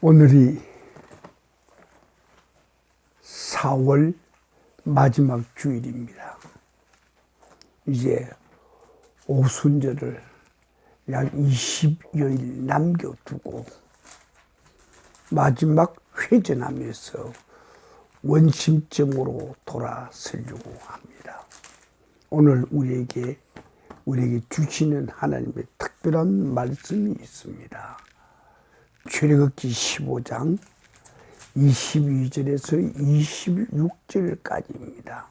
오늘이 4월 마지막 주일입니다. 이제 오순절을 약 20여일 남겨두고 마지막 회전하면서 원심점으로 돌아서려고 합니다. 오늘 우리에게 주시는 하나님의 특별한 말씀이 있습니다. 출애굽기 15장 22절에서 26절까지입니다.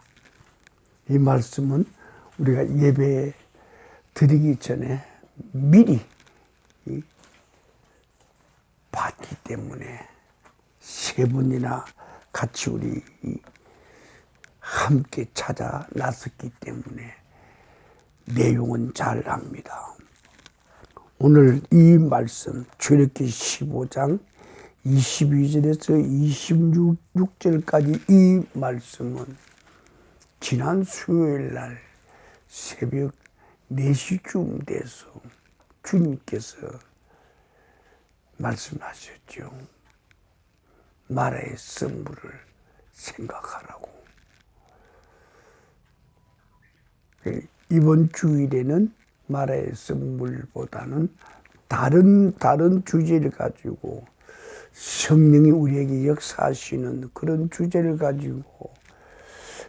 이 말씀은 우리가 예배 드리기 전에 미리 봤기 때문에 세 번이나 같이 우리 함께 찾아 나섰기 때문에 내용은 잘 압니다. 오늘 이 말씀 출애굽기 15장 22절에서 26절까지 이 말씀은 지난 수요일 날 새벽 4시쯤 돼서 주님께서 말씀하셨죠. 나라의 선물을 생각하라고. 이번 주일에는 나라의 선물보다는 다른 주제를 가지고 성령이 우리에게 역사하시는 그런 주제를 가지고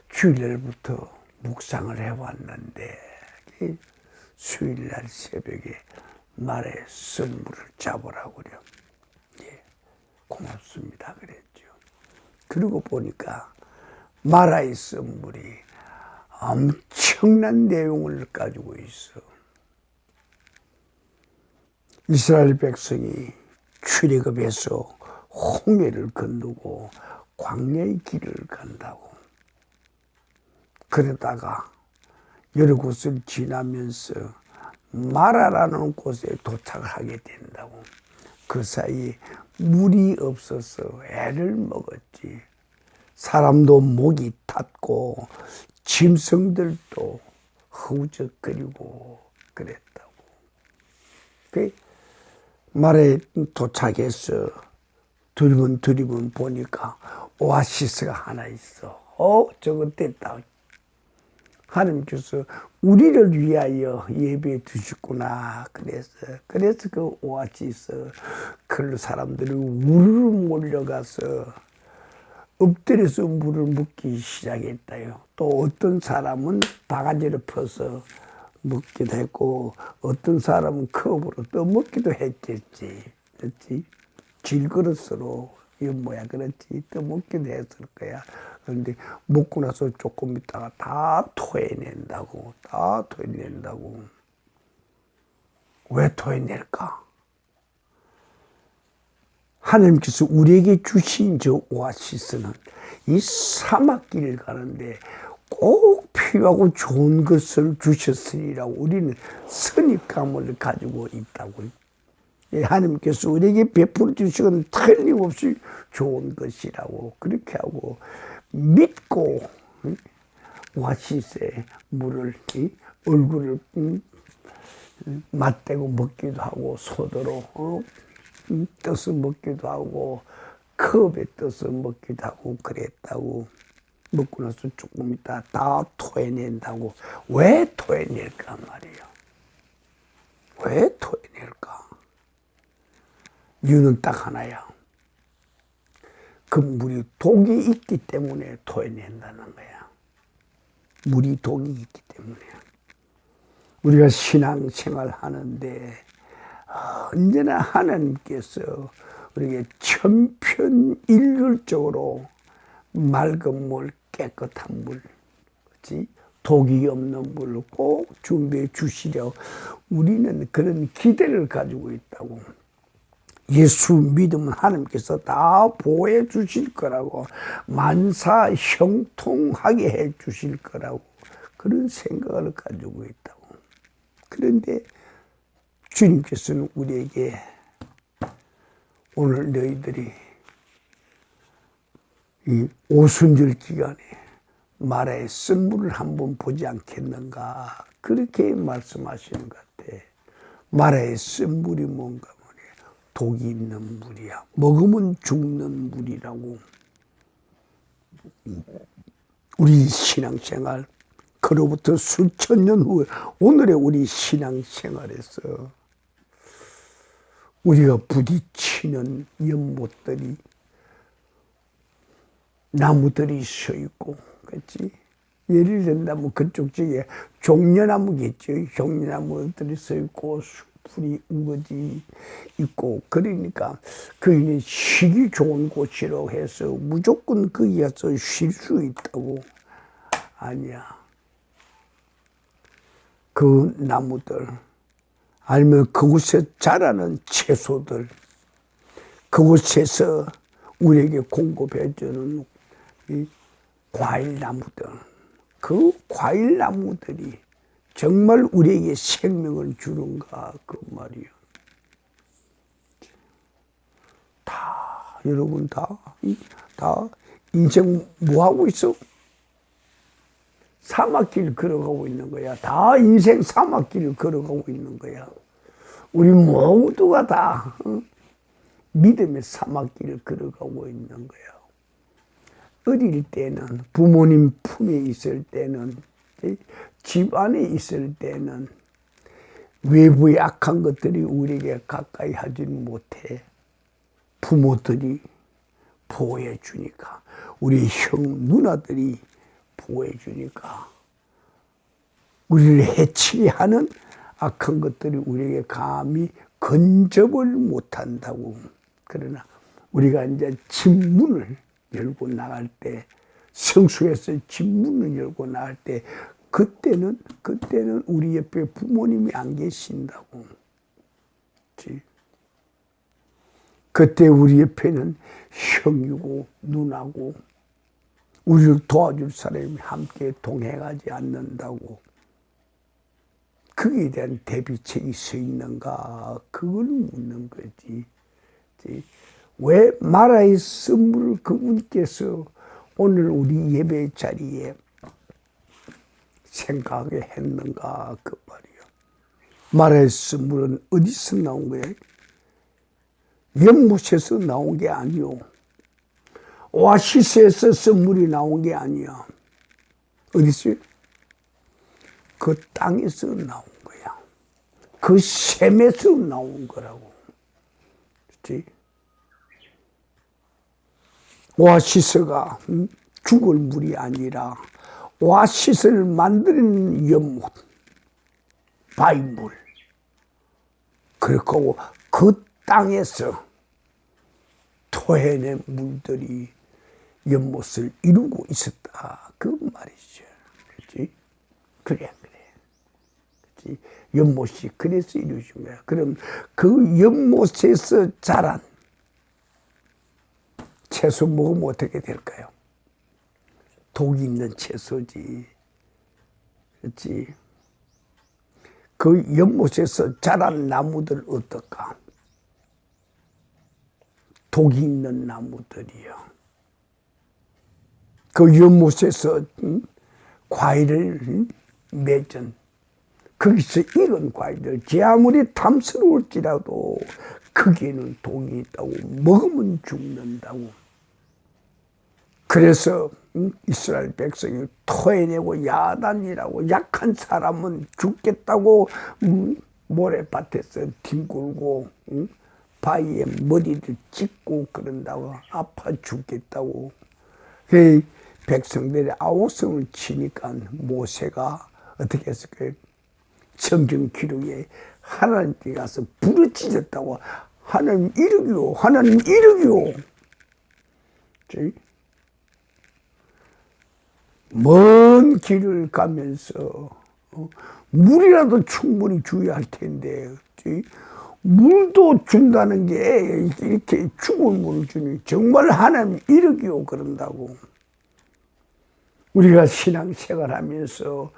주일날부터 묵상을 해왔는데 수요일날 새벽에 나라의 선물을 잡으라고 그래요. 예, 고맙습니다 그랬죠. 그러고 보니까 나라의 선물이 엄청난 내용을 가지고 있어. 이스라엘 백성이 출애굽해서 홍해를 건너고 광야의 길을 간다고. 그러다가 여러 곳을 지나면서 마라라는 곳에 도착을 하게 된다고. 그 사이에 물이 없어서 애를 먹었지. 사람도 목이 탔고 짐승들도 허우적거리고 그랬다고. 말에 도착해서 두리번 보니까 오아시스가 하나 있어. 저거 됐다. 하나님께서 우리를 위하여 예배해 주셨구나. 그래서 그 오아시스 그 사람들이 우르르 몰려가서 엎드려서 물을 먹기 시작했다요. 또 어떤 사람은 바가지를 퍼서 먹기도 했고 어떤 사람은 컵으로 떠먹기도 했겠지. 그렇지? 질그릇으로 이 뭐야 그렇지 떠먹기도 했을 거야. 그런데 먹고 나서 조금 있다가 다 토해낸다고. 왜 토해낼까? 하나님께서 우리에게 주신 저 오아시스는 이 사막길을 가는데 꼭 필요하고 좋은 것을 주셨으리라고 우리는 선입감을 가지고 있다고. 하나님께서 우리에게 베풀어 주신 건 틀림없이 좋은 것이라고 그렇게 하고 믿고 오아시스의 물을 얼굴을 맞대고 먹기도 하고 소도로 떠서 먹기도 하고 컵에 떠서 먹기도 하고 그랬다고. 먹고 나서 조금 있다 다 토해낸다고. 왜 토해낼까 말이에요. 왜 토해낼까? 이유는 딱 하나야. 그 물이 독이 있기 때문에 토해낸다는 거야. 물이 독이 있기 때문에. 우리가 신앙생활 하는데 언제나 하나님께서 우리에게 천편일률적으로 맑은 물, 깨끗한 물, 그렇지? 독이 없는 물을 꼭 준비해 주시려 우리는 그런 기대를 가지고 있다고. 예수 믿으면 하나님께서 다 보호해 주실 거라고, 만사 형통하게 해 주실 거라고 그런 생각을 가지고 있다고. 그런데 주님께서는 우리에게 오늘 너희들이 이 오순절 기간에 나라의 선물을 한번 보지 않겠는가 그렇게 말씀하시는 것 같아. 나라의 선물이 뭔가 독이 있는 물이야. 먹으면 죽는 물이라고. 우리 신앙생활, 그로부터 수천 년 후에 오늘의 우리 신앙생활에서 우리가 부딪히는 연못들이, 나무들이 서 있고, 그렇지? 예를 든다면 그쪽 지역에 종려나무겠죠. 종려나무들이 서 있고 풀이 우거지 있고, 그러니까 거기는 쉬기 좋은 곳이라고 해서 무조건 거기 가서 쉴 수 있다고. 아니야. 그 나무들, 아니면 그곳에 자라는 채소들, 그곳에서 우리에게 공급해주는 이 과일나무들, 그 과일나무들이 정말 우리에게 생명을 주는가, 그 말이요. 다, 여러분 다 인생 뭐 하고 있어? 사막길 걸어가고 있는 거야. 다 인생 사막길을 걸어가고 있는 거야. 우리 모두가 다 믿음의 사막길을 걸어가고 있는 거야. 어릴 때는, 부모님 품에 있을 때는, 집 안에 있을 때는 외부의 악한 것들이 우리에게 가까이 하지는 못해. 부모들이 보호해 주니까, 우리 형 누나들이 보호해 주니까, 우리를 해치게 하는 악한 것들이 우리에게 감히 근접을 못한다고. 그러나 우리가 이제 집문을 열고 나갈 때, 성수에서 집문을 열고 나갈 때, 그때는 우리 옆에 부모님이 안 계신다고. 그치? 그때 우리 옆에는 형이고 누나고 우리를 도와줄 사람이 함께 동행하지 않는다고. 거기에 대한 대비책이 서 있는가, 그걸 묻는 거지. 왜 마라의 선물을 그분께서 오늘 우리 예배 자리에 생각하게 했는가, 그 말이요. 마라의 선물은 어디서 나온 거야? 연못에서 나온 게 아니요. 오아시스에서 선물이 나온 게 아니야. 어디서? 그 땅에서 나온 거야. 그 샘에서 나온 거라고. 그렇지? 오아시스가 죽을 물이 아니라 오아시스를 만드는 연못, 바위물. 그렇고 그 땅에서 토해낸 물들이 연못을 이루고 있었다, 그 말이죠. 그렇지? 그래. 그렇지? 연못이 그래서 이루어진 거야. 그럼 그 연못에서 자란 채소 먹으면 어떻게 될까요? 독이 있는 채소지. 그렇지? 그 연못에서 자란 나무들 어떨까? 독이 있는 나무들이요. 그 연못에서 과일을 맺은, 거기서 익은 과일들, 제 아무리 탐스러울지라도 거기에는 독이 있다고. 먹으면 죽는다고. 그래서 이스라엘 백성이 토해내고 야단이라고, 약한 사람은 죽겠다고 모래밭에서 뒹굴고 바위에 머리를 찍고 그런다고, 아파 죽겠다고. 그 백성들이 아우성을 치니까 모세가 어떻게 했을까요? 성경 기록에 하나님께 가서 부르짖었다고. 하나님 이르기요, 하나님 이르기요. 먼 길을 가면서 물이라도 충분히 줘야 할 텐데, 물도 준다는 게 이렇게 죽을 물을 주니 정말 하나님 이르기요 그런다고. 우리가 신앙생활 하면서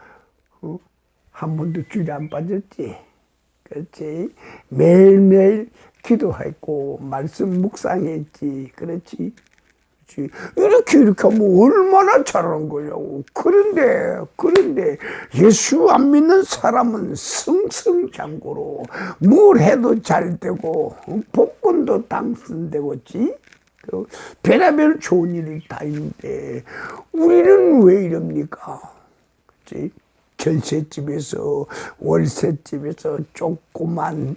한 번도 줄이 안 빠졌지. 그렇지? 매일매일 기도했고 말씀 묵상했지. 그렇지? 이렇게 하면 얼마나 잘하는 거냐고. 그런데 예수 안 믿는 사람은 승승장구로 뭘 해도 잘 되고 복권도 당선되고지. 별의별 좋은 일이 다 있는데 우리는 왜 이럽니까? 그치? 전셋집에서 월세집에서 조그만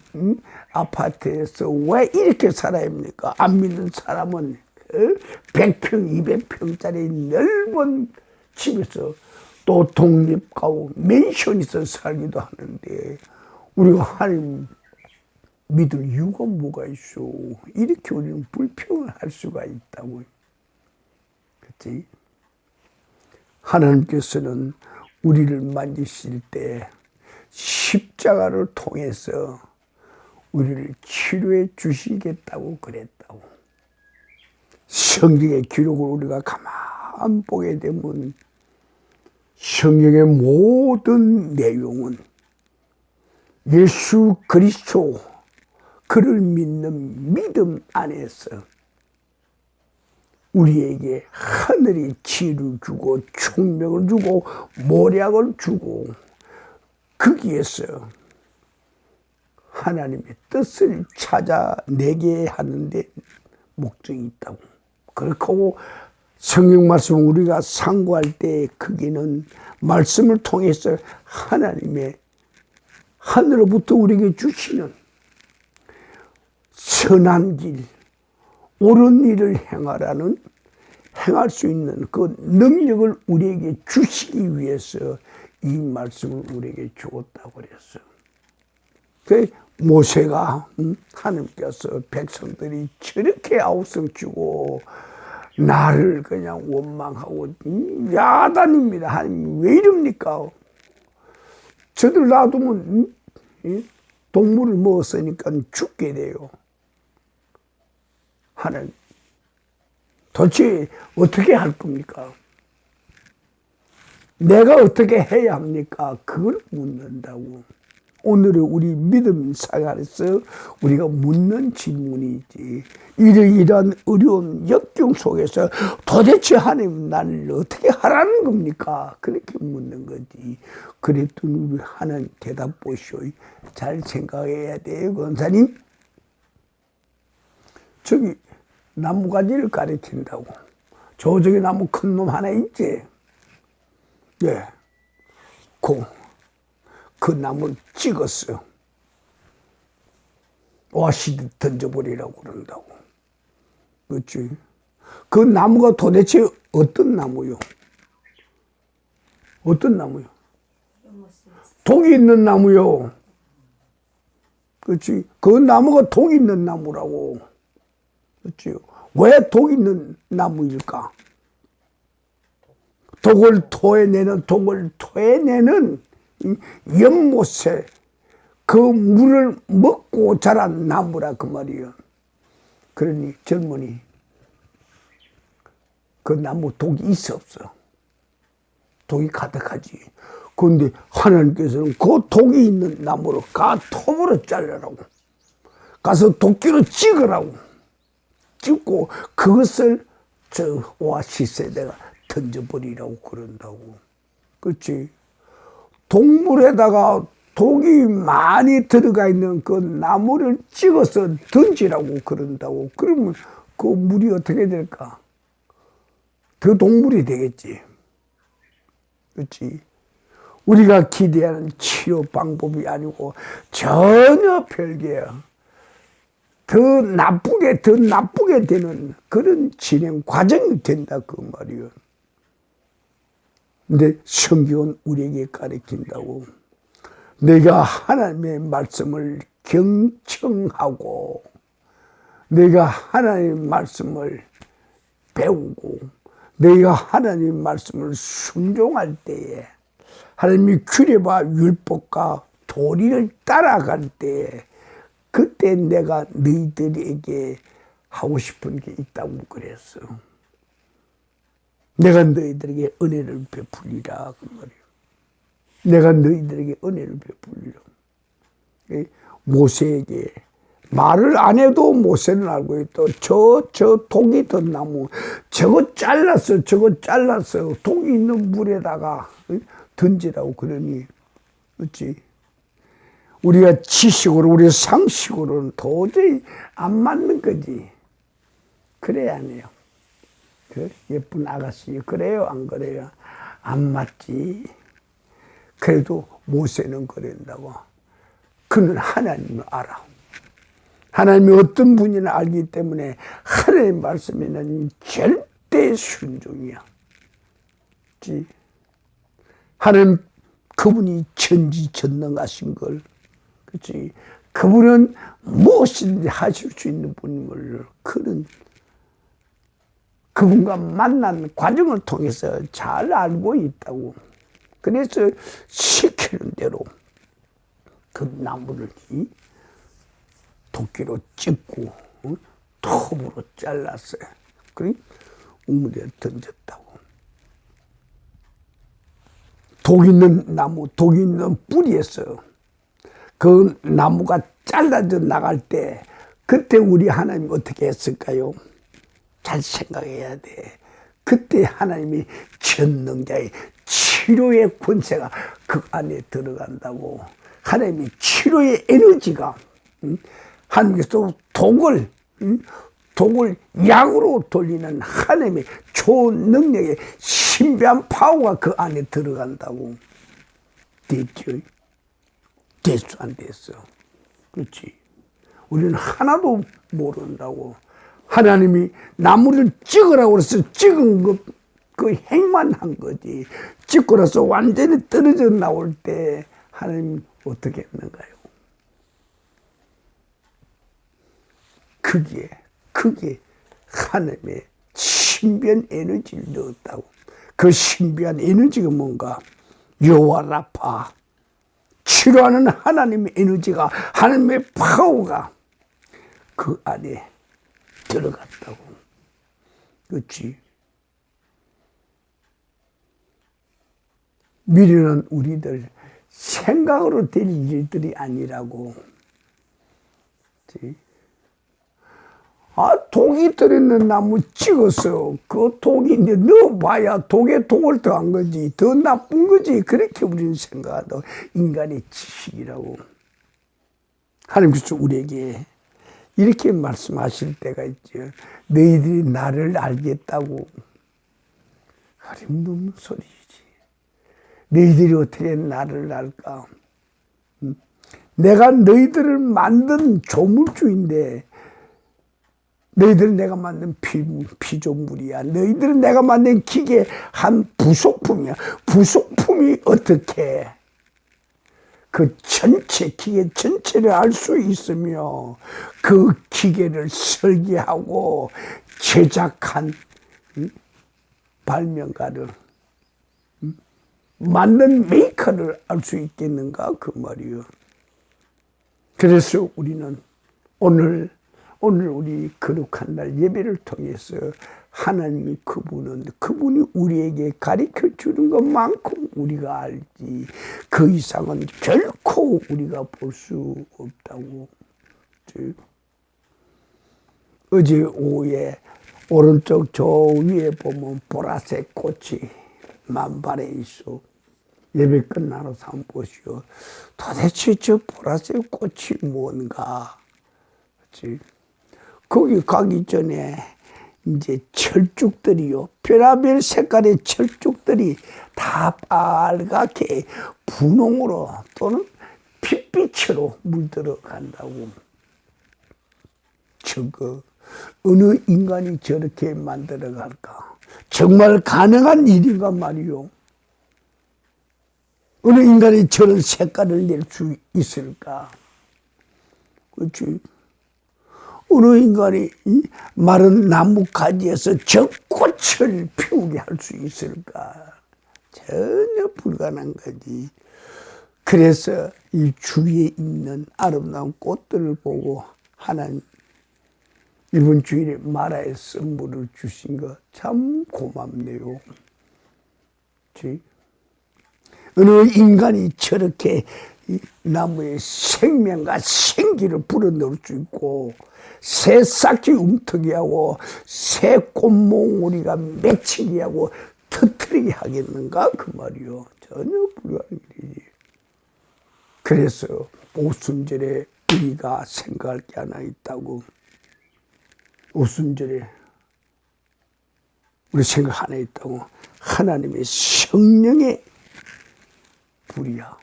아파트에서 왜 이렇게 살아야 합니까? 안 믿는 사람은 100평, 200평짜리 넓은 집에서 또 독립가고 맨션에서 살기도 하는데 우리가 하나님 믿을 이유가 뭐가 있어? 이렇게 우리는 불평을 할 수가 있다고. 그렇지? 하나님께서는 우리를 만지실 때 십자가를 통해서 우리를 치료해 주시겠다고 그랬다고. 성경의 기록을 우리가 가만 보게 되면 성경의 모든 내용은 예수 그리스도 그를 믿는 믿음 안에서 우리에게 하늘이 지혜를 주고 총명을 주고 모략을 주고 거기에서 하나님의 뜻을 찾아내게 하는데 목적이 있다고. 그렇고 성경 말씀을 우리가 상고할 때 거기는 말씀을 통해서 하나님의 하늘로부터 우리에게 주시는 선한 길, 옳은 일을 행할 수 있는 그 능력을 우리에게 주시기 위해서 이 말씀을 우리에게 주었다고 그랬어. 그 모세가 하나님께서 백성들이 저렇게 아우성치고 나를 그냥 원망하고 야단입니다. 하나님 왜 이럽니까? 저들 놔두면 동물을 먹었으니까 죽게 돼요. 하나님 도대체 어떻게 할 겁니까? 내가 어떻게 해야 합니까? 그걸 묻는다고. 오늘의 우리 믿음 생활에서 우리가 묻는 질문이지. 이러이러한 어려운 역경 속에서 도대체 하나님 나를 어떻게 하라는 겁니까? 그렇게 묻는 거지. 그랬더니 우리 하나님 대답 보시오. 잘 생각해야 돼요, 권사님. 저기 나무가지를 가르친다고. 저쪽에 나무 큰 놈 하나 있지? 예. 그 나무를 찍었어. 와시드 던져버리라고 그런다고. 그렇지? 그 나무가 도대체 어떤 나무요? 어떤 나무요? 독이 있는 나무요. 그렇지? 그 나무가 독이 있는 나무라고. 그렇지? 왜 독 있는 나무일까? 독을 토해내는 연못에 그 물을 먹고 자란 나무라 그 말이에요. 그러니 젊은이 그 나무 독이 있어 없어? 독이 가득하지. 그런데 하나님께서는 그 독이 있는 나무를 톱으로 자르라고. 가서 도끼로 찍으라고. 찍고 그것을 저 오아시스에다가 던져버리라고 그런다고. 그렇지? 동물에다가 독이 많이 들어가 있는 그 나무를 찍어서 던지라고 그런다고. 그러면 그 물이 어떻게 될까? 그 동물이 되겠지. 그렇지? 우리가 기대하는 치료 방법이 아니고 전혀 별개야. 더 나쁘게 되는 그런 진행 과정이 된다 그 말이에요. 근데 성경은 우리에게 가르친다고. 내가 하나님의 말씀을 경청하고 내가 하나님의 말씀을 배우고 내가 하나님의 말씀을 순종할 때에 하나님의 규례와 율법과 도리를 따라갈 때에 그때 내가 너희들에게 하고 싶은 게 있다고 그랬어. 내가 너희들에게 은혜를 베풀리라 그 말이에요. 내가 너희들에게 은혜를 베풀리라. 모세에게 말을 안 해도 모세는 알고 있다. 저 독이 든 나무, 저거 잘랐어. 독이 있는 물에다가 던지라고 그러니, 그렇지? 우리가 지식으로, 우리 상식으로는 도저히 안 맞는 거지. 그래야 안 해요. 그 예쁜 아가씨, 그래요? 안 그래요? 안 맞지. 그래도 모세는 그런다고. 그는 하나님을 알아. 하나님이 어떤 분이나 알기 때문에 하나님 말씀에는 절대 순종이야. 그치? 하나님, 그분이 전지전능하신 걸, 그치? 그분은 무엇이든지 하실 수 있는 분임을 그분과 만난 과정을 통해서 잘 알고 있다고. 그래서 시키는 대로 그 나무를 도끼로 찍고 톱으로 잘랐어요. 그리고 우물에 던졌다고. 독 있는 나무, 독 있는 뿌리에서 그 나무가 잘라져 나갈 때 그때 우리 하나님 어떻게 했을까요? 잘 생각해야 돼. 그때 하나님이 전능자의 치료의 권세가 그 안에 들어간다고. 하나님이 치료의 에너지가, 하나님께서 독을 약으로 돌리는 하나님의 초능력의 신비한 파워가 그 안에 들어간다고. 됐죠? 됐어, 안 됐어? 그렇지. 우리는 하나도 모른다고. 하나님이 나무를 찍으라고 해서 찍은 그 행만 한 거지. 찍고 나서 완전히 떨어져 나올 때 하나님 어떻게 했는가요? 그게 하나님의 신비한 에너지를 넣었다고. 그 신비한 에너지가 뭔가? 여호와 라파, 치료하는 하나님의 에너지가, 하나님의 파워가 그 안에 들어갔다고. 그렇지? 미련한 우리들 생각으로 될 일들이 아니라고. 그렇지? 독이 들어있는 나무 찍어서 그 독이 이제 넣어봐야 독에 독을 더한 거지. 더 나쁜 거지. 그렇게 우리는 생각한다. 인간의 지식이라고. 하나님께서 우리에게 이렇게 말씀하실 때가 있죠. 너희들이 나를 알겠다고. 어림없는 소리지. 너희들이 어떻게 나를 알까? 내가 너희들을 만든 조물주인데, 너희들은 내가 만든 피조물이야. 너희들은 내가 만든 기계 한 부속품이야. 부속품이 어떻게 그 전체, 기계 전체를 알 수 있으며 그 기계를 설계하고 제작한 발명가를, 만든 메이커를 알 수 있겠는가? 그 말이요. 그래서 우리는 오늘 우리 거룩한 날 예배를 통해서 하나님이 그분이 우리에게 가르쳐 주는 것만큼 우리가 알지, 그 이상은 결코 우리가 볼 수 없다고. 어제 오후에 오른쪽 저 위에 보면 보라색 꽃이 만발해 있어. 예배 끝나서 한번 보시오. 도대체 저 보라색 꽃이 뭔가. 그렇지? 거기 가기 전에 이제 철쭉들이요, 별의별 색깔의 철쭉들이 다 빨갛게 분홍으로 또는 핏빛으로 물들어 간다고. 저거 어느 인간이 저렇게 만들어 갈까? 정말 가능한 일인가 말이요. 어느 인간이 저런 색깔을 낼 수 있을까? 그렇지? 어느 인간이 마른 나무 가지에서 저 꽃을 피우게 할 수 있을까? 전혀 불가능한 거지. 그래서 이 주위에 있는 아름다운 꽃들을 보고 하나님, 이번 주일에 마라의 선물을 주신 거 참 고맙네요. 그치? 어느 인간이 저렇게 이 나무의 생명과 생기를 불어넣을 수 있고 새 싹이 움트게 하고 새 꽃몽우리가 맺히게 하고 터뜨리게 하겠는가 그 말이요. 전혀 불가능한 일이지. 그래서 오순절에 우리가 생각할 게 하나 있다고. 오순절에 우리 생각 하나 있다고. 하나님의 성령의 불이야.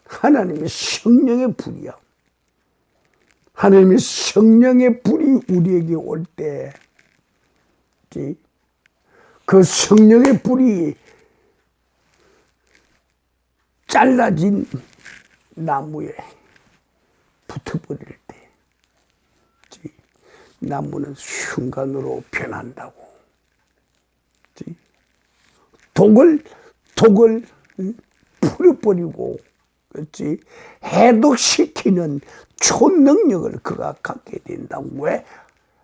하나님의 성령의 불이야. 하나님의 성령의 불이 우리에게 올 때, 그 성령의 불이 잘라진 나무에 붙어버릴 때, 나무는 순간으로 변한다고. 독을 풀어버리고, 그렇지? 해독시키는 초능력을 그가 갖게 된다고. 왜?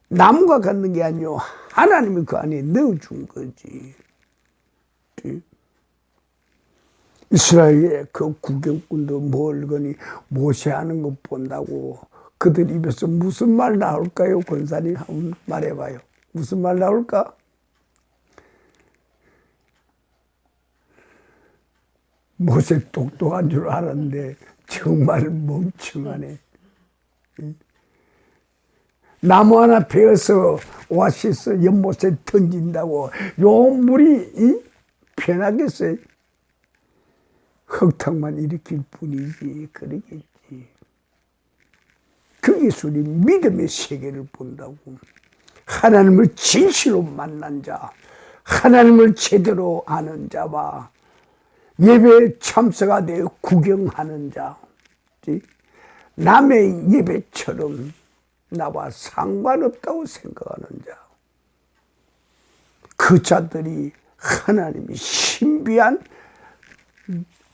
나무가 갖는 게 아니요. 하나님이 그 안에 넣어준 거지. 이스라엘의 그 구경꾼도 멀거니 모세하는 것 본다고 그들 입에서 무슨 말 나올까요? 권사님 한번 말해봐요. 무슨 말 나올까? 모세 똑똑한 줄 알았는데 정말 멍청하네. 나무 하나 베어서 오아시스 연못에 던진다고 요 물이 변하겠어요? 흙탕만 일으킬 뿐이지. 그러겠지. 그 예술이 믿음의 세계를 본다고. 하나님을 진실로 만난 자, 하나님을 제대로 아는 자와 예배에 참석하 되어 구경하는 자, 남의 예배처럼 나와 상관없다고 생각하는 자, 그 자들이 하나님의 신비한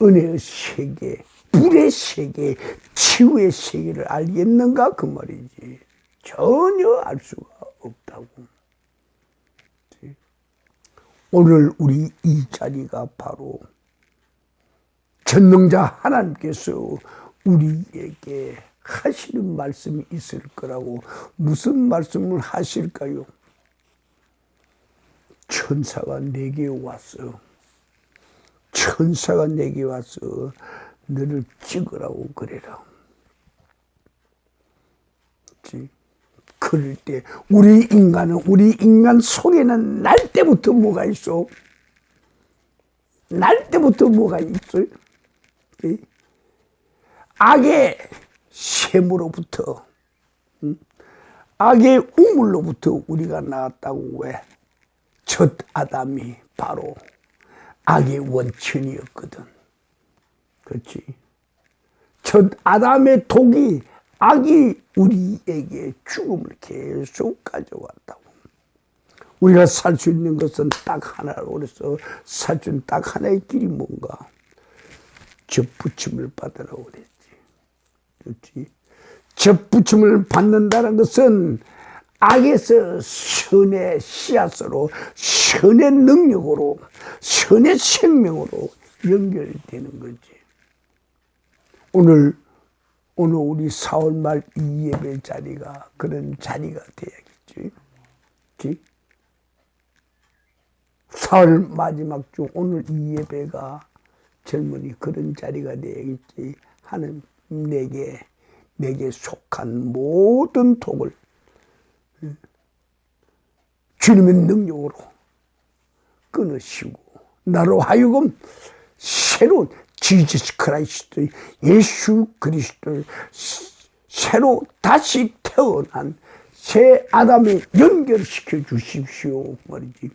은혜의 세계, 불의 세계, 치유의 세계를 알겠는가 그 말이지. 전혀 알 수가 없다고. 오늘 우리 이 자리가 바로 전능자 하나님께서 우리에게 하시는 말씀이 있을 거라고. 무슨 말씀을 하실까요? 천사가 내게 왔어. 천사가 내게 와서 너를 찍으라고 그래라. 그럴 때 우리 인간 속에는 날 때부터 뭐가 있어? 날 때부터 뭐가 있어요? 악의 셈으로부터, 악의 우물로부터 우리가 나왔다고. 왜? 첫 아담이 바로 악의 원천이었거든. 그렇지? 첫 아담의 독이, 악이 우리에게 죽음을 계속 가져왔다고. 우리가 살 수 있는 것은 딱 하나로 그래서 살 수 있는 딱 하나의 길이 뭔가? 접붙임을 받으라고 그랬지. 그렇지? 접붙임을 받는다는 것은 악에서 선의 씨앗으로, 선의 능력으로, 선의 생명으로 연결되는 거지. 오늘 우리 4월 말 이 예배 자리가 그런 자리가 돼야겠지. 그치? 4월 마지막 주 오늘 이 예배가 젊은이 그런 자리가 돼야겠지. 하는 내게 속한 모든 독을 주님의 능력으로 끊으시고 나로 하여금 새로운 지지스 크라이스트, 예수 그리스도를 새로 다시 태어난 새 아담에 연결시켜 주십시오 말이지.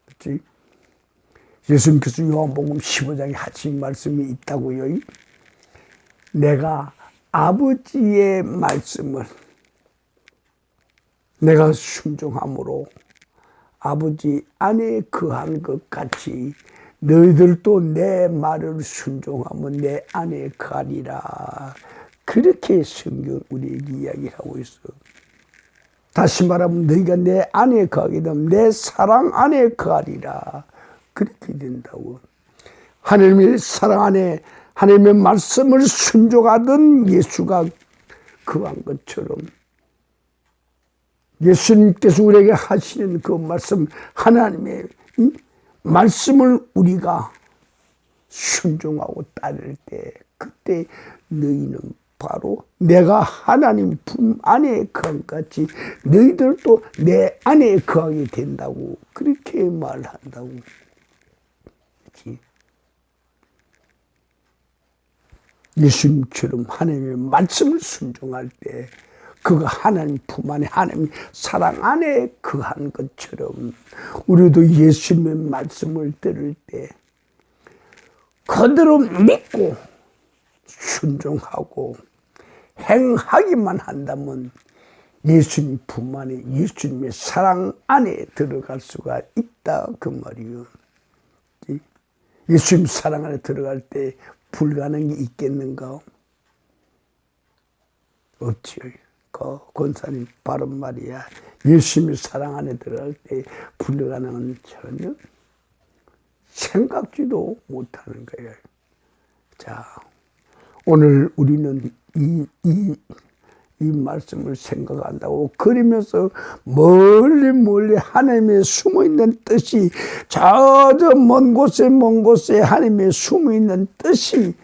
그렇지? 예수님께서 요한복음 15장에 하신 말씀이 있다고요. 내가 아버지의 말씀을 내가 순종함으로 아버지 안에 거한 것 같이 너희들도 내 말을 순종하면 내 안에 거하리라. 그렇게 성경 우리에게 이야기하고 있어. 다시 말하면 너희가 내 안에 거하게 되면 내 사랑 안에 거하리라. 그렇게 된다고. 하나님의 사랑 안에 하나님의 말씀을 순종하던 예수가 그한 것처럼 예수님께서 우리에게 하시는 그 말씀, 하나님의 말씀을 우리가 순종하고 따를 때, 그때 너희는 바로 내가 하나님 품 안에 거한 같이 너희들도 내 안에 거하게 된다고 그렇게 말한다고. 예수님처럼 하나님의 말씀을 순종할 때 그가 하나님 품 안에, 하나님 사랑 안에 거한 것처럼 우리도 예수님의 말씀을 들을 때 그대로 믿고 순종하고 행하기만 한다면 예수님 품 안에, 예수님의 사랑 안에 들어갈 수가 있다 그 말이요. 예수님 사랑 안에 들어갈 때 불가능한 게 있겠는가? 없지요. 그 권사님 바른 말이야. 예수님의 사랑 안에 들어갈 때 불가능한 전혀 생각지도 못하는 거예요. 자, 오늘 우리는 이 말씀을 생각한다고 그러면서 멀리 하나님의 숨어있는 뜻이 저 먼 곳에 하나님의 숨어있는 뜻이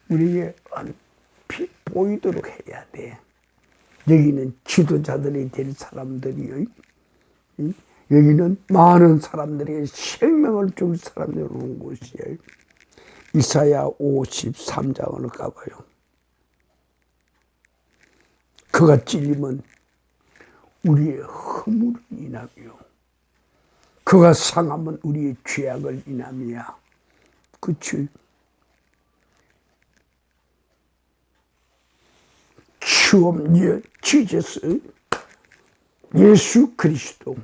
우리에게 얼핏 보이도록 해야 돼. 여기는 지도자들이 될 사람들이요. 여기는 많은 사람들에게 생명을 줄 사람들이 오는 곳이에요. 이사야 53장을 가봐요. 그가 찔리면 우리의 허물을 인하며 그가 상하면 우리의 죄악을 인하며. 그치? 처음 지저스 예수 그리스도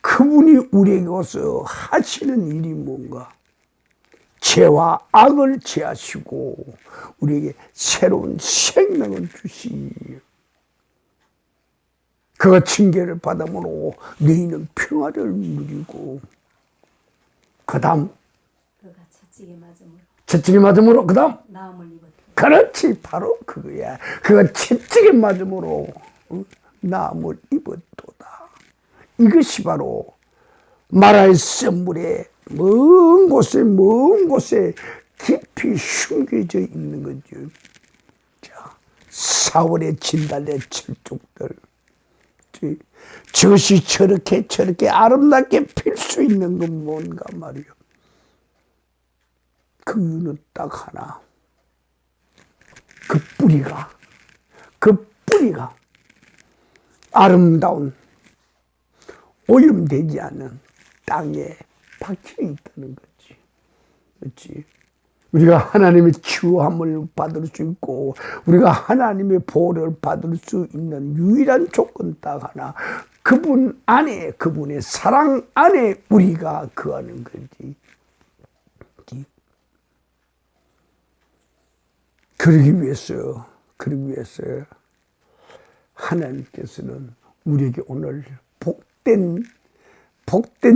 그분이 우리에게 와서 하시는 일이 뭔가? 죄와 악을 제하시고 우리에게 새로운 생명을 주시니 그가 징계를 받음으로 너희는 평화를 누리고 그 다음 그가 채찍에 맞음으로 그 다음 나음을 입었다. 그렇지, 바로 그거야. 그가 채찍에 맞음으로 나음을 입었도다. 이것이 바로 마라의 샘물에 먼 곳에 깊이 숨겨져 있는 거죠. 자, 사월에 진달래 철쭉들, 저것이 저렇게 아름답게 필 수 있는 건 뭔가 말이요. 그 이유는 딱 하나. 그 뿌리가 아름다운 오염되지 않은 땅에 박혀 있다는 거지. 그렇지? 우리가 하나님의 치유함을 받을 수 있고 우리가 하나님의 보호를 받을 수 있는 유일한 조건 딱 하나. 그분 안에, 그분의 사랑 안에 우리가 거하는 거지. 그러기 위해서 하나님께서는 우리에게 오늘 복된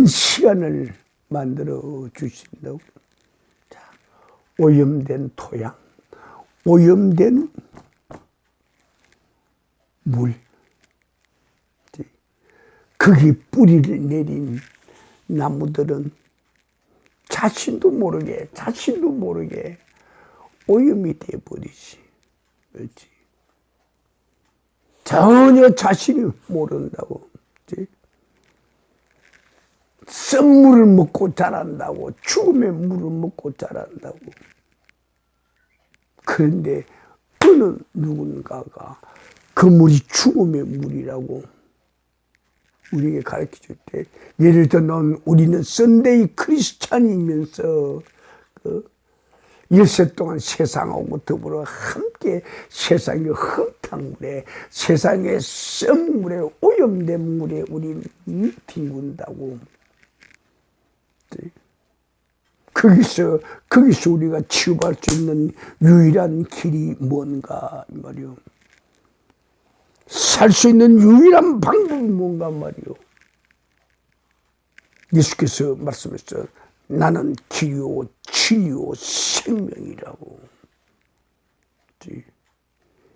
시간을 만들어 주신다고. 자, 오염된 토양, 오염된 물, 거기 뿌리를 내린 나무들은 자신도 모르게 오염이 되어버리지. 그렇지? 전혀 자신이 모른다고. 그렇지? 쓴물을 먹고 자란다고. 죽음의 물을 먹고 자란다고. 그런데 어느 누군가가 그 물이 죽음의 물이라고 우리에게 가르쳐 줄 때, 예를 들어 우리는 썬데이 크리스찬이면서 일세 동안 세상하고 더불어 함께 세상의 흙탕물에, 세상의 썸물에, 오염된 물에 우리는 뒹군다고. 거기서 우리가 치유할 수 있는 유일한 길이 뭔가 말이요. 살 수 있는 유일한 방법이 뭔가 말이요. 예수께서 말씀하셨죠. 나는 길이요 진리요 생명이라고.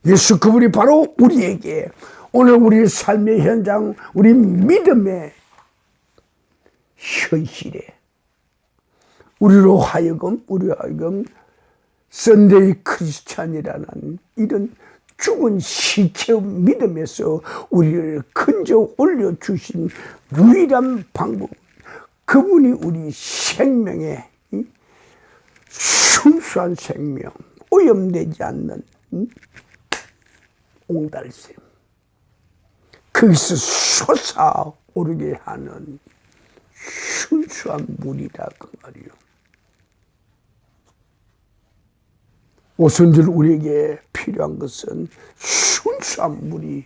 예수 그분이 바로 우리에게 오늘 우리 삶의 현장, 우리 믿음의 현실에 우리로 하여금 선데이 크리스찬이라는 이런 죽은 시체의 믿음에서 우리를 건져 올려주신 유일한 방법, 그분이 우리 생명의 순수한 생명, 오염되지 않는 옹달샘, 거기서 솟아오르게 하는 순수한 물이다 그 말이요. 오순절 우리에게 필요한 것은 순수한 물이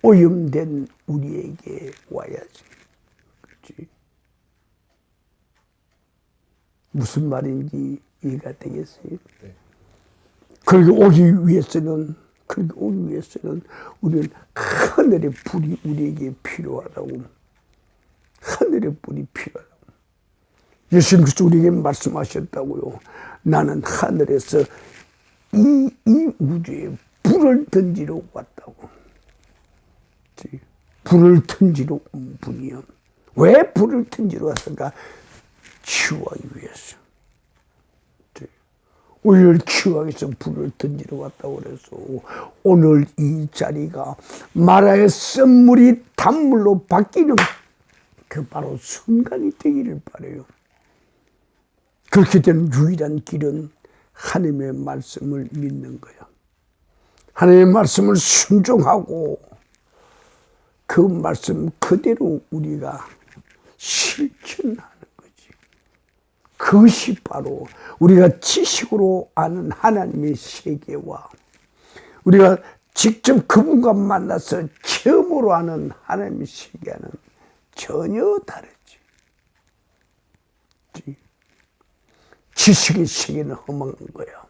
오염된 우리에게 와야지. 그렇지? 무슨 말인지 이해가 되겠어요? 네. 그렇게 오기 위해서는 우리는 하늘의 불이 우리에게 필요하다고. 하늘의 불이 필요하다고. 예수님께서 우리에게 말씀하셨다고요. 나는 하늘에서 이 우주에 불을 던지러 왔다고. 불을 던지러 온 분이요. 왜 불을 던지러 왔을까? 치유하기 위해서. 우리를 치유하기 위해서 불을 던지러 왔다고 그래서 오늘 이 자리가 마라의 썬물이 단물로 바뀌는 그 바로 순간이 되기를 바라요. 그렇게 되는 유일한 길은 하나님의 말씀을 믿는 거야. 하나님의 말씀을 순종하고 그 말씀 그대로 우리가 실천하는 거지. 그것이 바로 우리가 지식으로 아는 하나님의 세계와 우리가 직접 그분과 만나서 처음으로 아는 하나님의 세계와는 전혀 다르지. 지식의 세계는 험한 거야.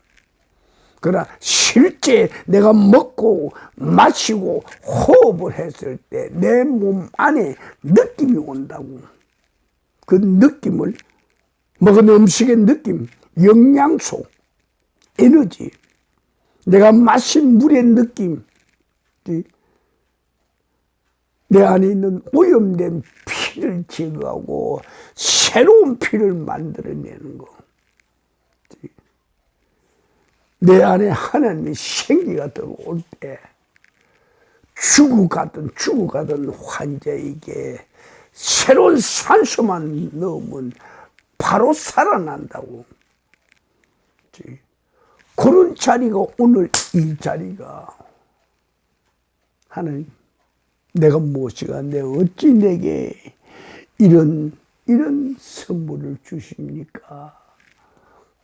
그러나 실제 내가 먹고 마시고 호흡을 했을 때 내 몸 안에 느낌이 온다고. 그 느낌을 먹은 음식의 느낌, 영양소, 에너지, 내가 마신 물의 느낌, 내 안에 있는 오염된 피를 제거하고 새로운 피를 만들어내는 거. 내 안에 하나님의 생기가 들어올 때 죽어가던 환자에게 새로운 산소만 넣으면 바로 살아난다고. 그런 자리가 오늘 이 자리가 하나님, 내가 무엇이간데 어찌 내게 이런 선물을 주십니까?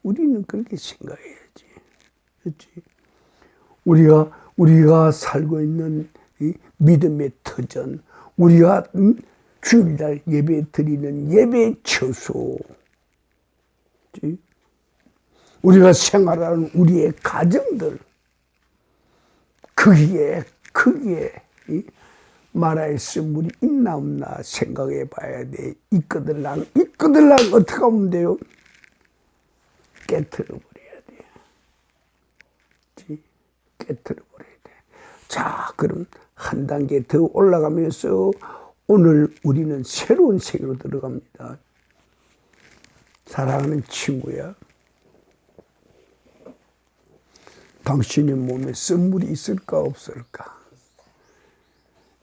우리는 그렇게 생각해야지. 그렇지? 우리가 살고 있는 이 믿음의 터전, 우리가 주일날 예배 드리는 예배 처소, 그렇지? 우리가 생활하는 우리의 가정들, 거기에 마라의 썬물이 있나 없나 생각해 봐야 돼. 있거들랑 어떻게 하면 돼요? 깨트려 버려야 돼. 깨트려 버려야 돼. 자, 그럼 한 단계 더 올라가면서 오늘 우리는 새로운 세계로 들어갑니다. 사랑하는 친구야, 당신의 몸에 썬물이 있을까 없을까?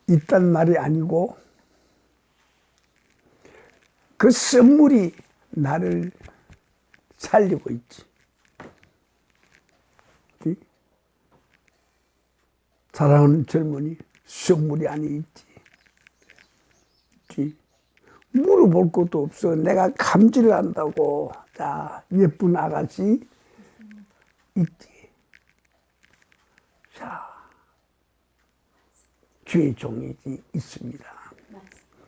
있단 말이 아니고 그 썬물이 나를 살리고 있지. 사랑하는 젊은이, 썬물이 안에 있지. 물어볼 것도 없어. 내가 감지를 한다고. 자, 예쁜 아가씨 있지. 자, 주의 종이지 있습니다.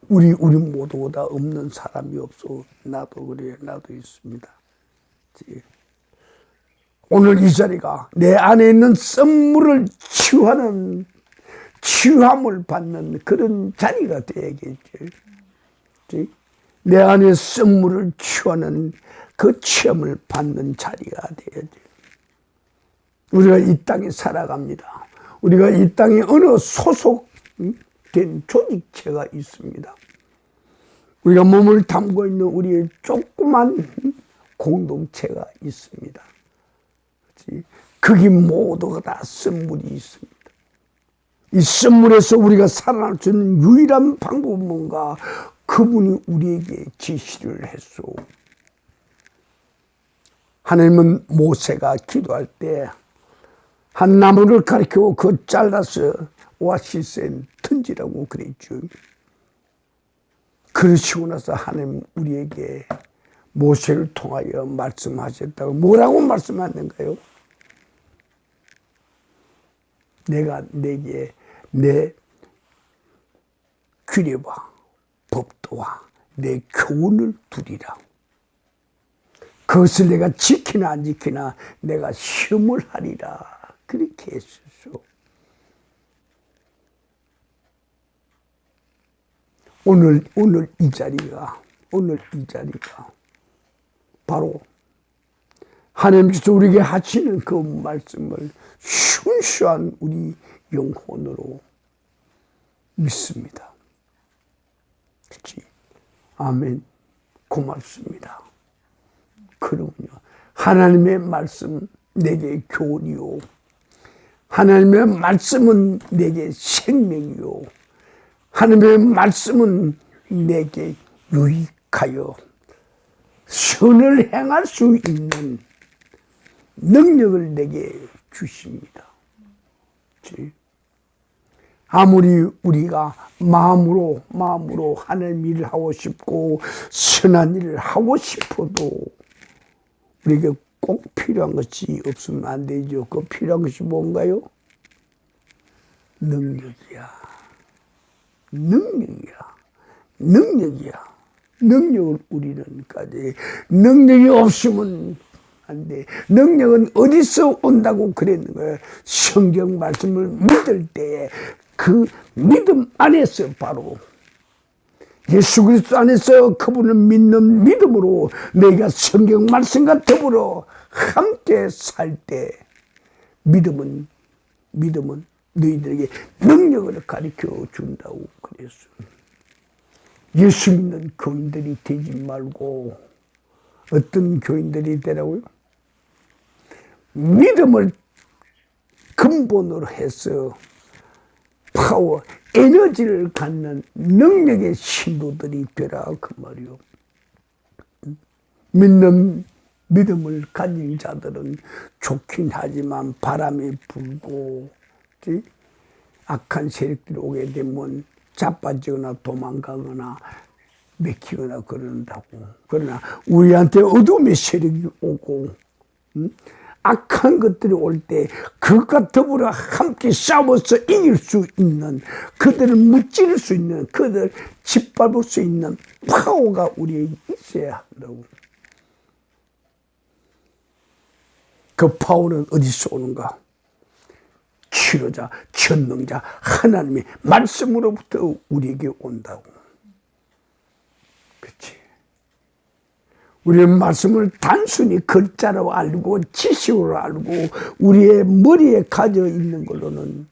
우리 모두보다 없는 사람이 없어. 나도 그래, 나도 있습니다. 오늘 이 자리가 내 안에 있는 썬물을 치유함을 받는 그런 자리가 되야겠지. 내 안에 썬물을 치유하는 그 체험을 받는 자리가 돼야 돼요. 우리가 이 땅에 살아갑니다. 우리가 이 땅에 어느 소속된 조직체가 있습니다. 우리가 몸을 담고 있는 우리의 조그만 공동체가 있습니다. 거기 모두가 다 선물이 있습니다. 이 선물에서 우리가 살아날 수 있는 유일한 방법은 뭔가? 그분이 우리에게 지시를 했소. 하나님은 모세가 기도할 때 한 나무를 가리키고 그 잘라서 오아시스에 던지라고 그랬죠. 그러시고 나서 하나님 우리에게 모세를 통하여 말씀하셨다고. 뭐라고 말씀하셨는가요? 내가 내게 내 규례와 법도와 내 교훈을 두리라. 그것을 내가 지키나 안 지키나 내가 시험을 하리라. 그렇게 했었어. 오늘 이 자리가 바로 하나님께서 우리에게 하시는 그 말씀을 순수한 우리 영혼으로 믿습니다. 그렇지? 아멘. 고맙습니다. 그러군요. 하나님의 말씀 내게 교훈이요. 하나님의 말씀은 내게 생명이요. 하나님의 말씀은 내게 유익하여 선을 행할 수 있는 능력을 내게 주십니다. 아무리 우리가 마음으로 하나님 일을 하고 싶고 선한 일을 하고 싶어도 우리에게 꼭 필요한 것이 없으면 안 되죠. 그 필요한 것이 뭔가요? 능력이야. 능력을 우리는 가지. 능력이 없으면 안 돼. 능력은 어디서 온다고 그랬는 거예요? 성경 말씀을 믿을 때 그 믿음 안에서 바로 예수 그리스도 안에서 그분을 믿는 믿음으로 내가 성경 말씀과 더불어 함께 살 때 믿음은 너희들에게 능력을 가르쳐 준다고 그랬어. 예수 믿는 교인들이 되지 말고 어떤 교인들이 되라고요? 믿음을 근본으로 해서 파워, 에너지를 갖는 능력의 신도들이 되라 그 말이요. 믿는 믿음을 가진 자들은 좋긴 하지만 바람이 불고 악한 세력들이 오게 되면 자빠지거나 도망가거나 맥히거나 그런다고. 그러나 우리한테 어둠의 세력이 오고 악한 것들이 올 때 그것과 더불어 함께 싸워서 이길 수 있는, 그들을 무찌를 수 있는, 그들을 짓밟을 수 있는 파워가 우리에게 있어야 한다고. 그 파워는 어디서 오는가? 치료자, 전능자 하나님의 말씀으로부터 우리에게 온다고. 그렇지? 우리는 말씀을 단순히 글자로 알고 지식으로 알고 우리의 머리에 가져 있는 걸로는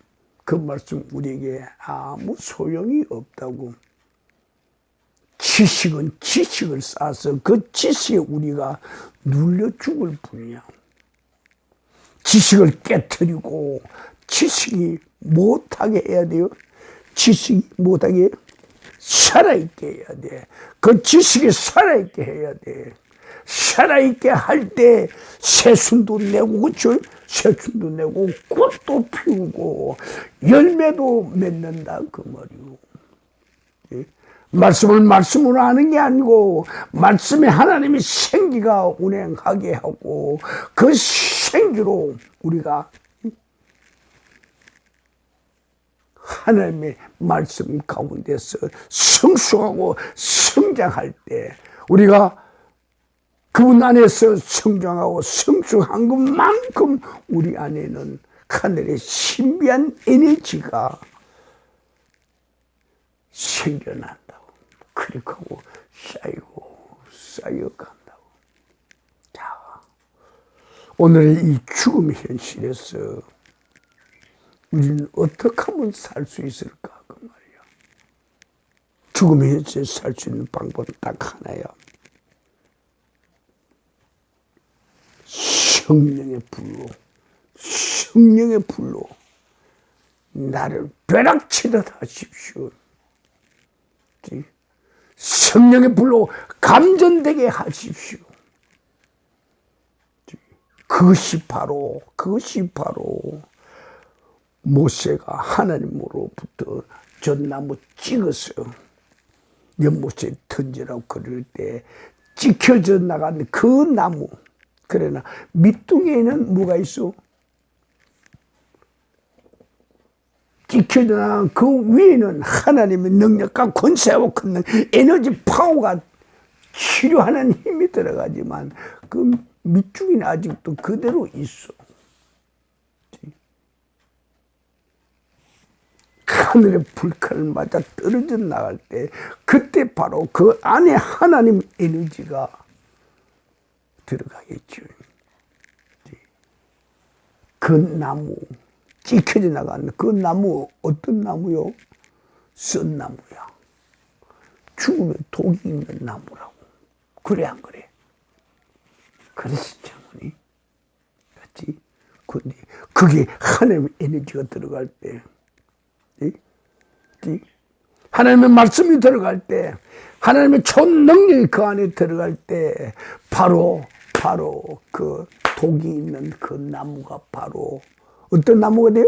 그 말씀 우리에게 아무 소용이 없다고. 지식은 지식을 쌓아서 그 지식에 우리가 눌려 죽을 뿐이야. 지식을 깨트리고 지식이 못하게 해야 돼요. 지식이 못하게 살아있게 해야 돼. 그 지식이 살아있게 해야 돼. 살아있게 할 때 새순도 내고, 그쵸? 새순도 내고 꽃도 피우고 열매도 맺는다 그 말이요. 예? 말씀을 말씀으로 하는 게 아니고 말씀에 하나님의 생기가 운행하게 하고 그 생기로 우리가 하나님의 말씀 가운데서 성숙하고 성장할 때 우리가 그분 안에서 성장하고 성숙한 것만큼 우리 안에는 하늘의 신비한 에너지가 생겨난다고. 그렇게 하고 쌓이고 쌓여간다고. 오늘의 이 죽음의 현실에서 우리는 어떻게 하면 살 수 있을까? 그 말이야. 죽음의 현실에서 살 수 있는 방법은 딱 하나야. 성령의 불로, 성령의 불로 나를 벼락치듯 하십시오. 성령의 불로 감전되게 하십시오. 그것이 바로 모세가 하나님으로부터 전나무 찍어서 연못에 던지라고 그럴 때 찍혀져 나간 그 나무. 그러나 밑둥에는 뭐가 있어? 찍혀져 나간 그 위에는 하나님의 능력과 권세하고 큰 에너지 파워가 치료하는 힘이 들어가지만 그 밑줄기는 아직도 그대로 있어. 하늘의 불칼을 맞아 떨어져 나갈 때 그때 바로 그 안에 하나님 에너지가 들어가겠죠. 그 나무, 찍혀져 나가는 그 나무 어떤 나무요? 썬나무야. 죽으면 독이 있는 나무라고. 그래 안 그래? 그러시죠, 어머니? 맞지? 근데 그게 하나님의 에너지가 들어갈 때, 하나님의 말씀이 들어갈 때, 하나님의 초능력이 그 안에 들어갈 때, 바로 그 독이 있는 그 나무가 바로 어떤 나무가 돼요?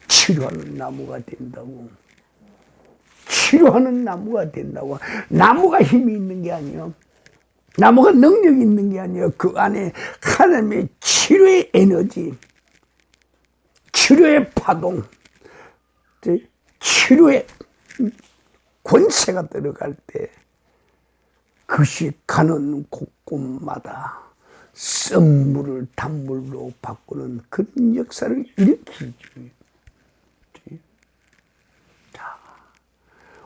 치료하는 나무가 된다고. 치료하는 나무가 된다고. 나무가 힘이 있는 게 아니에요. 나무가 능력이 있는 게 아니에요. 그 안에 하나님의 치료의 에너지, 치료의 파동, 치료의 권세가 들어갈 때 그것이 가는 곳곳마다 쓴물을 단물로 바꾸는 그런 역사를 일으키지. 자,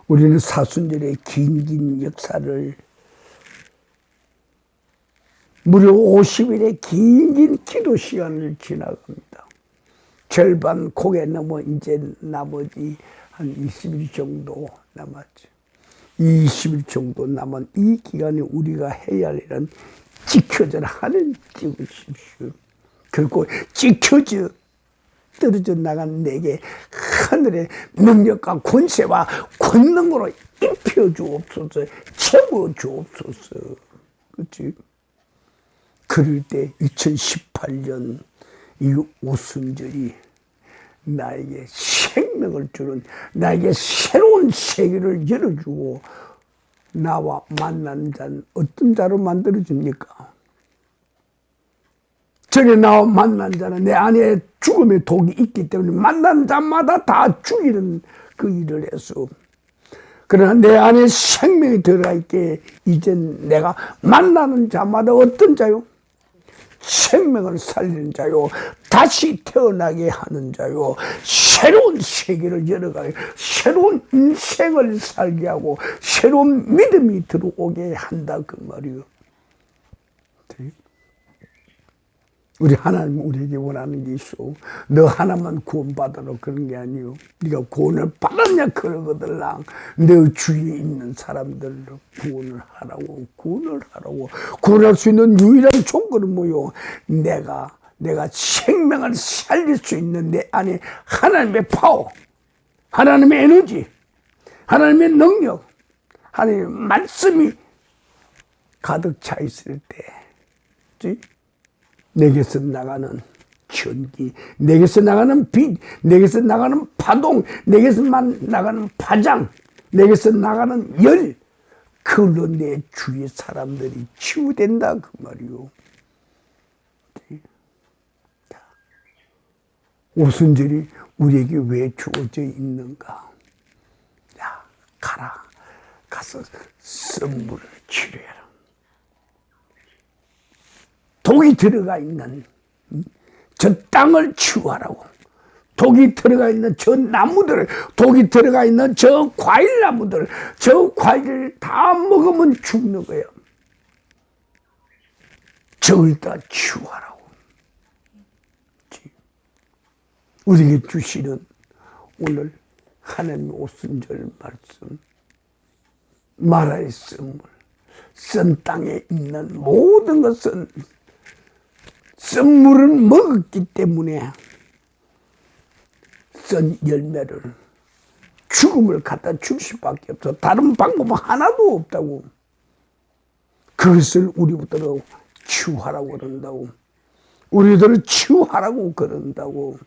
우리는 사순절의 긴 역사를 무려 50일의 긴 기도 시간을 지나갑니다. 절반 고개 넘어 이제 나머지 한 20일 정도 남았죠. 20일 정도 남은 이 기간에 우리가 해야 할 일은 지켜져라 하늘 찍으십시오. 그리고 지켜져 떨어져 나간 내게 하늘의 능력과 권세와 권능으로 입혀주옵소서, 채워주옵소서. 그렇지? 그럴 때 2018년 이 오순절이 나에게 생명을 주는, 나에게 새로운 세계를 열어주고 나와 만난 자는 어떤 자로 만들어줍니까? 전에 나와 만난 자는 내 안에 죽음의 독이 있기 때문에 만난 자마다 다 죽이는 그 일을 해서, 그러나 내 안에 생명이 들어가 있기에 이젠 내가 만나는 자마다 어떤 자요? 생명을 살리는 자요, 다시 태어나게 하는 자요, 새로운 세계를 열어가게, 새로운 인생을 살게 하고 새로운 믿음이 들어오게 한다 그 말이요. 우리 하나님 우리에게 원하는 게 있어. 너 하나만 구원받아라 그런 게 아니요. 네가 구원을 받았냐 그러거들랑 너 주위에 있는 사람들을 구원을 하라고. 구원할 수 있는 유일한 조건은 뭐요? 내가 생명을 살릴 수 있는 내 안에 하나님의 파워, 하나님의 에너지, 하나님의 능력, 하나님의 말씀이 가득 차 있을 때, 내게서 나가는 전기, 내게서 나가는 빛, 내게서 나가는 파동, 내게서 나가는 파장, 내게서 나가는 열, 그걸로 내 주위 사람들이 치유된다 그 말이요. 오순절이 우리에게 왜 주어져 있는가? 야, 가서 선물을 치료해라. 독이 들어가 있는 저 땅을 치유하라고. 독이 들어가 있는 저 나무들, 독이 들어가 있는 저 과일 나무들, 저 과일을 다 먹으면 죽는 거예요. 저걸 다 치유하라고. 우리에게 주시는 오늘 하나님의 오순절 말씀, 마라의 선물, 선 땅에 있는 모든 것은 선물을 먹었기 때문에 선 열매를 죽음을 갖다 줄 수밖에 없어. 다른 방법은 하나도 없다고. 그것을 우리부터 치유하라고 그런다고. 우리들을 치유하라고 그런다고.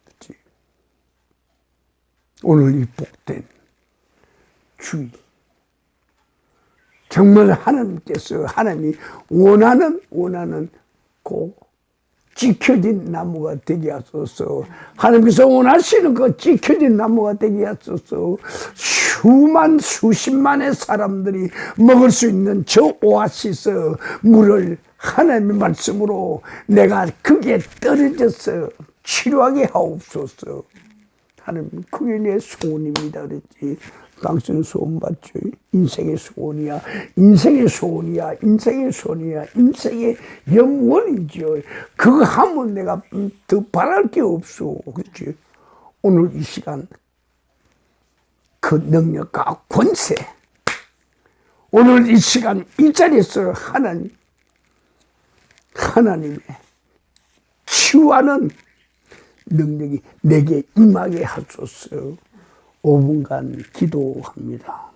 그렇지? 오늘 이 복된 주의. 정말 하나님께서 하나님이 원하는 그 지켜진 나무가 되게 하소서. 하나님께서 원하시는 그 지켜진 나무가 되게 하소서. 수십만의 사람들이 먹을 수 있는 저 오아시스 물을 하나님의 말씀으로 내가 그게 떨어져서 치료하게 하옵소서. 하나님, 그게 내 소원입니다 그랬지. 당신은 소원 받죠. 인생의 소원이야. 인생의 소원이야. 인생의 소원이야. 인생의 영원이죠. 그거 하면 내가 더 바랄 게 없어. 그렇지? 오늘 이 시간 그 능력과 권세, 오늘 이 시간 이 자리에서 하나님의 치유하는 능력이 내게 임하게 하소서. 5분간 기도합니다.